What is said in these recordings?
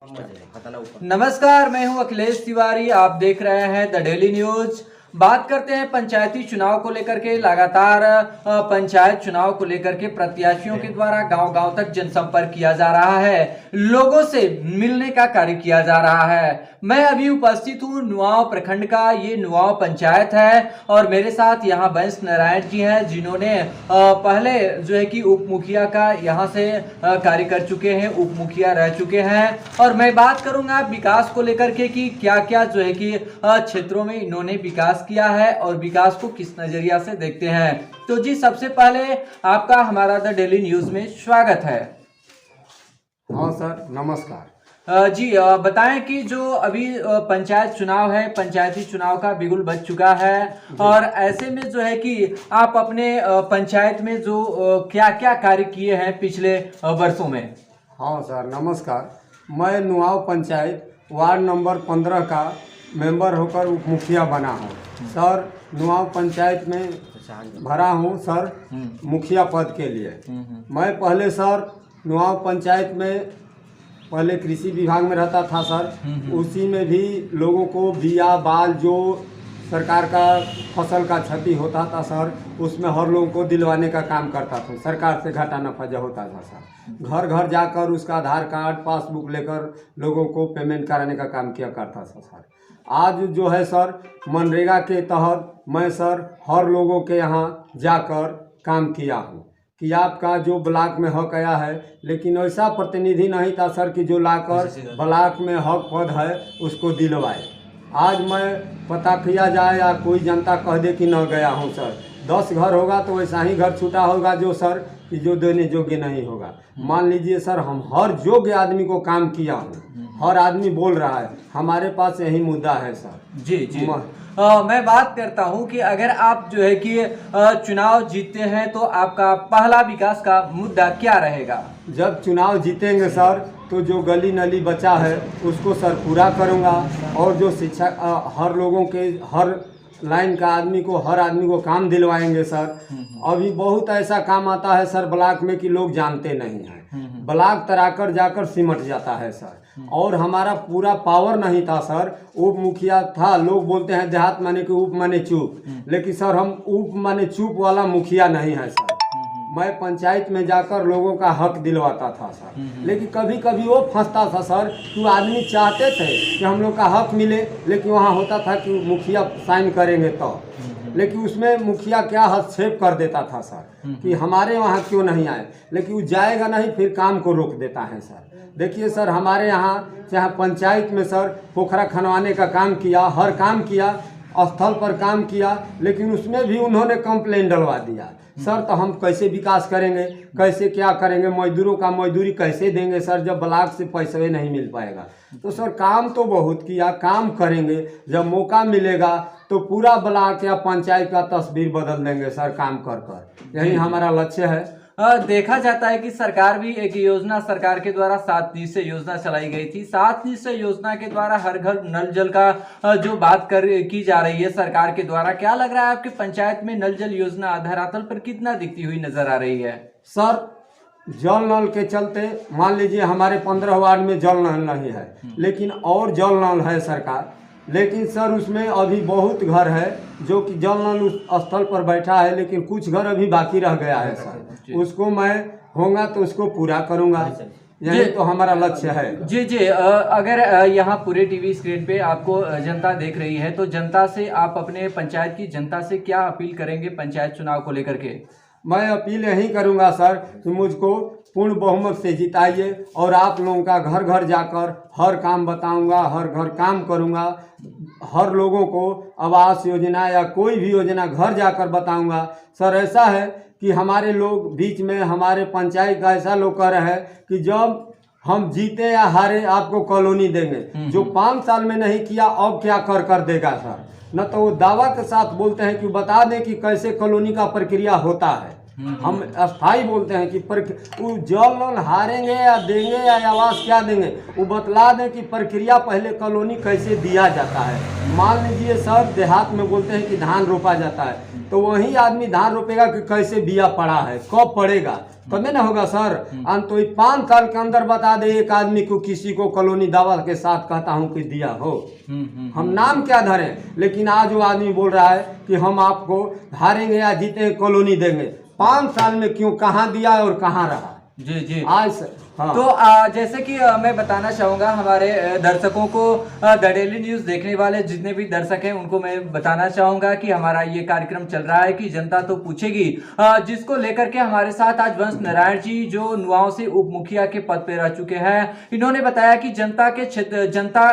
नमस्कार, मैं हूं अखिलेश तिवारी। आप देख रहे हैं द डेली न्यूज। बात करते हैं पंचायती चुनाव को लेकर के। लगातार पंचायत चुनाव को लेकर के प्रत्याशियों के द्वारा गांव-गांव तक जनसंपर्क किया जा रहा है, लोगों से मिलने का कार्य किया जा रहा है। मैं अभी उपस्थित हूं नुआव प्रखंड का, ये नुआव पंचायत है और मेरे साथ यहाँ वंश नारायण जी हैं, जिन्होंने पहले जो है कि उप मुखिया का यहाँ से कार्य कर चुके हैं, उप मुखिया रह चुके हैं। और मैं बात करूंगा विकास को लेकर के कि क्या क्या जो है कि क्षेत्रों में इन्होंने विकास किया है और विकास को किस नजरिया से देखते हैं। तो जी, सबसे पहले आपका हमारा द डेली न्यूज में स्वागत है। हाँ सर, नमस्कार। जी बताएं कि जो अभी पंचायत चुनाव है, पंचायती चुनाव का बिगुल बज चुका है और ऐसे में जो है कि आप अपने पंचायत में जो क्या क्या कार्य किए हैं पिछले वर्षों में। हाँ सर, नमस्कार। मैं नुआव पंचायत वार्ड नंबर 15 का मेंबर होकर उप मुखिया बना हूँ सर। नुआव पंचायत में भरा हूँ सर मुखिया पद के लिए। मैं पहले सर नुआव पंचायत में पहले कृषि विभाग में रहता था सर। उसी में भी लोगों को बिया बाल जो सरकार का फसल का क्षति होता था सर, उसमें हर लोगों को दिलवाने का काम करता था। सरकार से घाटा नफा जो होता था सर, घर घर जाकर उसका आधार कार्ड पासबुक लेकर लोगों को पेमेंट कराने का काम किया करता था सर। आज जो है सर, मनरेगा के तहत मैं सर हर लोगों के यहाँ जाकर काम किया हूँ कि आपका जो ब्लॉक में हक आया है, लेकिन ऐसा प्रतिनिधि नहीं था सर कि जो लाकर ब्लॉक में हक पद है उसको दिलवाए। आज मैं पता किया जाए या कोई जनता कह दे कि न गया हूँ सर, 10 घर होगा तो वैसा ही घर छूटा होगा जो सर कि जो देने योग्य नहीं होगा। मान लीजिए सर, हम हर योग्य आदमी को काम किया हूँ, हर आदमी बोल रहा है। हमारे पास यही मुद्दा है सर। जी जी, मैं बात करता हूं कि अगर आप जो है कि चुनाव जीतते हैं तो आपका पहला विकास का मुद्दा क्या रहेगा। जब चुनाव जीतेंगे सर तो जो गली नली बचा है उसको सर पूरा करूंगा और जो शिक्षा हर लोगों के हर लाइन का आदमी को हर आदमी को काम दिलवाएंगे सर। अभी बहुत ऐसा काम आता है सर ब्लॉक में कि लोग जानते नहीं हैं। ब्लॉक तराकर जाकर सिमट जाता है सर, और हमारा पूरा पावर नहीं था सर। उप मुखिया था, लोग बोलते हैं देहात माने कि उप माने चुप, लेकिन सर हम उप माने चुप वाला मुखिया नहीं है सर। मैं पंचायत में जाकर लोगों का हक दिलवाता था सर, लेकिन कभी कभी वो फंसता था सर कि आदमी चाहते थे कि हम लोग का हक मिले, लेकिन वहाँ होता था कि मुखिया साइन करेंगे तो, लेकिन उसमें मुखिया क्या हस्तक्षेप कर देता था सर कि हमारे वहाँ क्यों नहीं आए, लेकिन वो जाएगा नहीं, फिर काम को रोक देता है सर। देखिए सर, हमारे यहाँ चाहे पंचायत में सर पोखरा खनवाने का काम किया, हर काम किया, स्थल पर काम किया, लेकिन उसमें भी उन्होंने कंप्लेंट डलवा दिया सर। तो हम कैसे विकास करेंगे, कैसे क्या करेंगे, मजदूरों का मजदूरी कैसे देंगे सर जब ब्लॉक से पैसे नहीं मिल पाएगा। तो सर काम तो बहुत किया, काम करेंगे, जब मौका मिलेगा तो पूरा ब्लॉक या पंचायत का तस्वीर बदल देंगे सर काम कर कर। यही हमारा लक्ष्य है। देखा जाता है कि सरकार भी एक योजना सरकार के द्वारा 7 निश्चय योजना चलाई गई थी। 7 निश्चय योजना के द्वारा हर घर नल जल का जो बात की जा रही है सरकार के द्वारा, क्या लग रहा है आपके पंचायत में नल जल योजना धरातल पर कितना दिखती हुई नजर आ रही है। सर जल नल के चलते मान लीजिए हमारे 15 वार्ड में जल नल नहीं है, लेकिन और जल नल है सरकार, लेकिन सर उसमें अभी बहुत घर है जो कि जल नल उस स्थल पर बैठा है, लेकिन कुछ घर अभी बाकी रह गया है सर। उसको मैं होगा तो उसको पूरा करूंगा, यही तो हमारा लक्ष्य है। जी जी, अगर यहाँ पूरे टीवी स्क्रीन पे आपको जनता देख रही है तो जनता से आप अपने पंचायत की जनता से क्या अपील करेंगे पंचायत चुनाव को लेकर के। मैं अपील यही करूंगा सर कि मुझको पूर्ण बहुमत से जिताइए और आप लोगों का घर घर जाकर हर काम बताऊंगा, हर घर काम करूंगा, हर लोगों को आवास योजना या कोई भी योजना घर जाकर बताऊंगा सर। ऐसा है कि हमारे लोग बीच में हमारे पंचायत का ऐसा लोग कह रहे हैं कि जब हम जीते या हारे आपको कॉलोनी देंगे, जो 5 साल में नहीं किया अब क्या कर कर देगा सर। न तो वो दावा के साथ बोलते हैं कि बता दें कि कैसे कॉलोनी का प्रक्रिया होता है, हम अस्थाई बोलते हैं कि वो जल नल हारेंगे या देंगे या आवास क्या देंगे, वो बतला दें कि प्रक्रिया पहले कॉलोनी कैसे दिया जाता है। मान लीजिए सर देहात में बोलते हैं कि धान रोपा जाता है, तो वही आदमी धान रोपेगा कि कैसे बिया पड़ा है, कब पड़ेगा, तभी ना होगा सर। तो 5 साल के अंदर बता दे एक आदमी को, किसी को कॉलोनी दावा के साथ कहता हूँ कि दिया हो, हम नाम क्या धरें। लेकिन आज वो आदमी बोल रहा है कि हम आपको हारेंगे या जीते कॉलोनी देंगे। 5 साल में क्यों, कहाँ दिया और कहाँ रहा। जी जी आज हाँ। तो जैसे कि मैं बताना चाहूँगा हमारे दर्शकों को, द डेली न्यूज़ देखने वाले जितने भी दर्शक हैं उनको मैं बताना चाहूँगा कि हमारा ये कार्यक्रम चल रहा है कि जनता तो पूछेगी, जिसको लेकर के हमारे साथ आज वंश नारायण जी जो नुआओं से उप मुखिया के पद पे रह चुके हैं, इन्होंने बताया कि जनता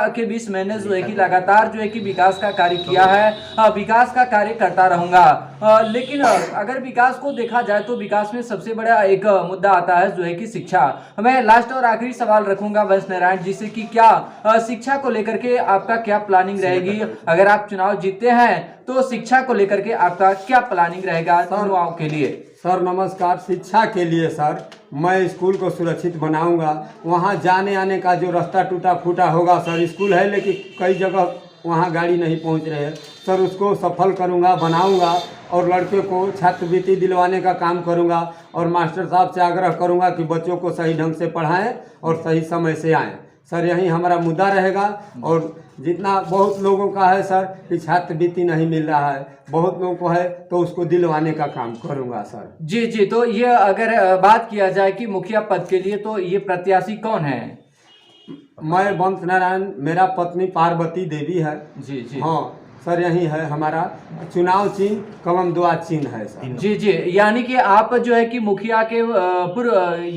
के बीच मैंने जो है कि लगातार जो है कि विकास का कार्य किया है, विकास का कार्य करता रहूंगा। लेकिन अगर विकास को देखा जाए तो विकास में सबसे बड़ा एक मुद्दा आता है जो है कि शिक्षा। मैं लास्ट और आखिरी सवाल रखूंगा वंश नारायण जी से कि क्या शिक्षा को लेकर के आपका क्या प्लानिंग रहेगी, अगर आप चुनाव जीतते हैं तो शिक्षा को लेकर के आपका क्या प्लानिंग रहेगा युवाओं के लिए। सर नमस्कार। शिक्षा के लिए सर मैं स्कूल को सुरक्षित बनाऊंगा। वहां जाने आने का जो रास्ता टूटा फूटा होगा सर, स्कूल है लेकिन कई जगह वहां गाड़ी नहीं पहुंच रही है सर, उसको सफल करूंगा, बनाऊंगा और लड़के को छात्रवृत्ति दिलवाने का काम करूंगा और मास्टर साहब से आग्रह करूंगा कि बच्चों को सही ढंग से पढ़ाएं और सही समय से आएं। सर यही हमारा मुद्दा रहेगा। और जितना बहुत लोगों का है सर कि छात्रवृत्ति नहीं मिल रहा है, बहुत लोगों को है, तो उसको दिलवाने का काम करूंगा सर। जी जी, तो ये अगर बात किया जाए कि मुखिया पद के लिए तो ये प्रत्याशी कौन है? मैं वंश नारायण, मेरा पत्नी पार्वती देवी है। जी जी हाँ सर, यही है हमारा चुनाव चिन्ह, कलम 2 चिन्ह है सर। जी जी, यानी कि आप जो है कि मुखिया के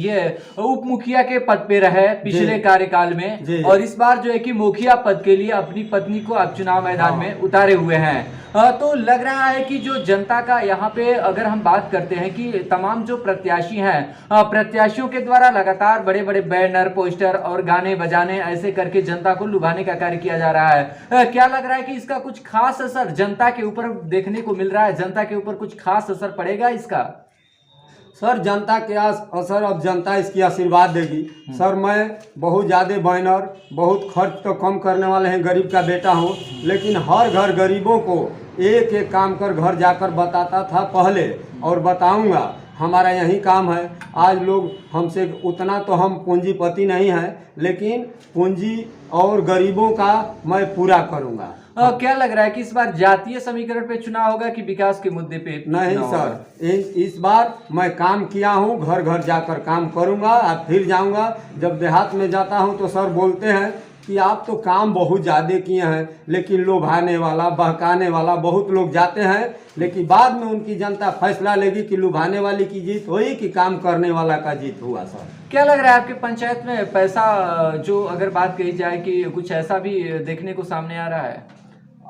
ये उप मुखिया के पद पे रहे पिछले कार्यकाल में, और इस बार जो है कि मुखिया पद के लिए अपनी पत्नी को आप चुनाव मैदान में उतारे हुए हैं। तो लग रहा है कि जो जनता का यहाँ पे अगर हम बात करते हैं कि तमाम जो प्रत्याशी हैं, प्रत्याशियों के द्वारा लगातार बड़े बड़े बैनर, पोस्टर और गाने बजाने ऐसे करके जनता को लुभाने का कार्य किया जा रहा है। क्या लग रहा है कि इसका कुछ खास असर जनता के ऊपर देखने को मिल रहा है? जनता के ऊपर कुछ खास असर पड़ेगा इसका? सर जनता के असर, अब जनता इसकी आशीर्वाद देगी सर। मैं बहुत ज़्यादा बैनर, बहुत खर्च तो कम करने वाले हैं, गरीब का बेटा हूँ, लेकिन हर घर गरीबों को एक एक काम कर घर जाकर बताता था पहले, और बताऊंगा। हमारा यही काम है। आज लोग हमसे, उतना तो हम पूंजीपति नहीं हैं, लेकिन पूंजी और गरीबों का मैं पूरा करूंगा। क्या लग रहा है कि इस बार जातीय समीकरण पे चुनाव होगा कि विकास के मुद्दे पे? नहीं सर, इस बार मैं काम किया हूँ, घर घर जाकर काम करूंगा। अब फिर जाऊंगा, जब देहात में जाता हूँ तो सर बोलते हैं कि आप तो काम बहुत ज़्यादा किए हैं, लेकिन लुभाने वाला, बहकाने वाला बहुत लोग जाते हैं, लेकिन बाद में उनकी जनता फैसला लेगी कि लुभाने वाली की जीत हुई कि काम करने वाला का जीत हुआ। सर क्या लग रहा है आपके पंचायत में पैसा, जो अगर बात कही जाए कि कुछ ऐसा भी देखने को सामने आ रहा है?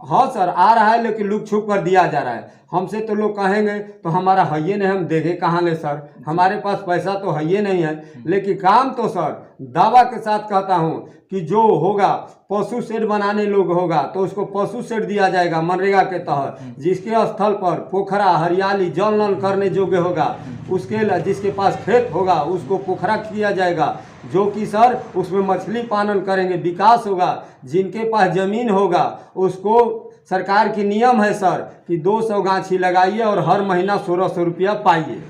हाँ सर, आ रहा है, लेकिन लुक छुप कर दिया जा रहा है। हमसे तो लोग कहेंगे तो हमारा है ये नहीं, हम देखे कहाँ ले सर, हमारे पास पैसा तो है ये नहीं है, लेकिन काम तो सर दावा के साथ कहता हूँ कि जो होगा, पशु शेड बनाने लोग होगा तो उसको पशु शेड दिया जाएगा मनरेगा के तहत। जिसके स्थल पर पोखरा, हरियाली, जल नल करने योग्य होगा, उसके जिसके पास खेत होगा उसको पोखरा किया जाएगा, जो कि सर उसमें मछली पालन करेंगे, विकास होगा। जिनके पास जमीन होगा उसको सरकार की नियम है सर कि 200 गाछी लगाइए और हर महीना 1600 रुपया पाइए।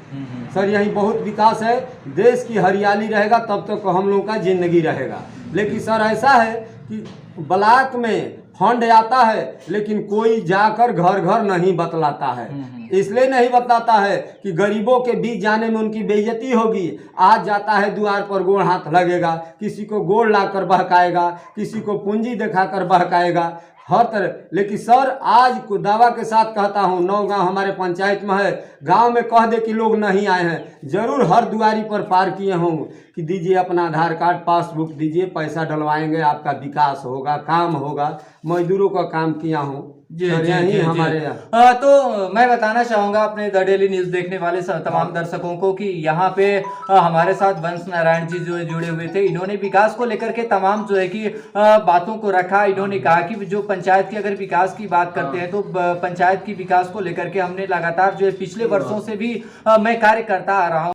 सर यही बहुत विकास है। देश की हरियाली रहेगा तब तक हम लोगों का जिंदगी रहेगा। लेकिन सर ऐसा है कि ब्लॉक में फंड आता है, लेकिन कोई जाकर घर घर नहीं बतलाता है। इसलिए नहीं बतलाता है कि गरीबों के बीच जाने में उनकी बेइज्जती होगी। आज जाता है द्वार पर गोड़ हाथ लगेगा, किसी को गोड़ लाकर बहकाएगा, किसी को पूंजी दिखाकर बहकाएगा, हर तरह। लेकिन सर आज को दावा के साथ कहता हूँ, 9 गांव हमारे पंचायत में है, गांव में कह दे कि लोग नहीं आए हैं, जरूर हर दुआरी पर पार किए हों कि दीजिए अपना आधार कार्ड, पासबुक दीजिए, पैसा डलवाएंगे, आपका विकास होगा, काम होगा। मजदूरों का काम किया हूँ। जी सर, जी यही जी हमारे जी। यहाँ। तो मैं बताना चाहूंगा अपने द डेली न्यूज देखने वाले तमाम दर्शकों को कि यहाँ पे हमारे साथ वंश नारायण जी जो है जुड़े हुए थे। इन्होंने विकास को लेकर के तमाम जो है कि बातों को रखा। इन्होंने कहा कि जो पंचायत की अगर विकास की बात करते हैं तो पंचायत की विकास को लेकर के हमने लगातार जो है पिछले वर्षों से भी मैं कार्य करता आ रहा हूँ।